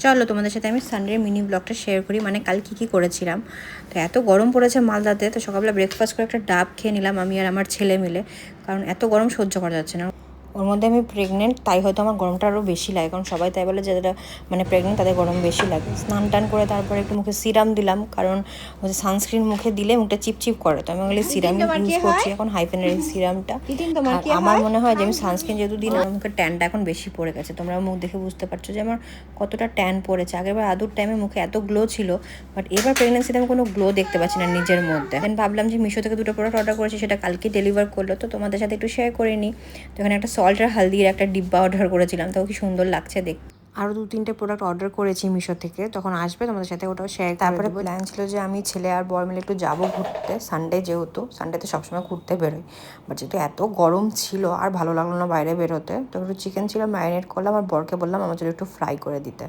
চলো তোমাদের সাথে আমি সানডের মিনি ব্লগটা শেয়ার করি, মানে কাল কী করেছিলাম। তো এত গরম পড়েছে মালদাতে, তো সকালবেলা ব্রেকফাস্ট করে একটা ডাব খেয়ে নিলাম আমি আর আমার ছেলে মিলে, কারণ এত গরম সহ্য করা যাচ্ছে না। ওর মধ্যে আমি প্রেগনেন্ট, তাই হয়তো আমার গরমটা আরও বেশি লাগে, কারণ সবাই তাই বলে যারা মানে প্রেগনেন্ট তাদের গরম বেশি লাগে। স্নান টান করে তারপরে একটু মুখে সিরাম দিলাম, কারণ হচ্ছে সানস্ক্রিন মুখে দিলে মুখটা চিপচিপ করে, তো আমি বলি সিরামই ইউজ করছি এখন, হাইফেনের এই সিরামটা। আর আমার মনে হয় যে আমি সানস্ক্রিন যেহেতু দিন আমার মুখে ট্যানটা এখন বেশি পড়ে গেছে, তোমরা মুখ দেখে বুঝতে পারছো যে আমার কতটা ট্যান পড়েছে। আগেরবার আদুর টাইমে মুখে এত গ্লো ছিল, বাট এবার প্রেগনেন্সিতে আমি কোনো গ্লো দেখতে পাচ্ছি না নিজের মধ্যে। দেন ভাবলাম যে মিশো থেকে দুটো প্রোডাক্ট অর্ডার করেছি, সেটা কালকে ডেলিভার করলো, তো তোমাদের সাথে একটু শেয়ার করে নিই। তো এখানে একটা সল্ট আর হালদির একটা ডিব্বা অর্ডার করেছিলাম, তো কি সুন্দর লাগছে দেখতে। আরও 2-3টে প্রোডাক্ট অর্ডার করেছি মিশো থেকে, তখন আসবে তোমাদের সাথে ওটাও শেয়ার। তারপরে প্ল্যান ছিল যে আমি ছেলে আর বর মিলে একটু যাবো ঘুরতে, সানডে যেহেতু, সানডেতে সবসময় ঘুরতে বেরোই, বাট যেহেতু এত গরম ছিল আর ভালো লাগলো না বাইরে বেরোতে, তো একটু চিকেন ছিল ম্যারিনেট করলাম আর বরকে বললাম আমার জন্য একটু ফ্রাই করে দিতে।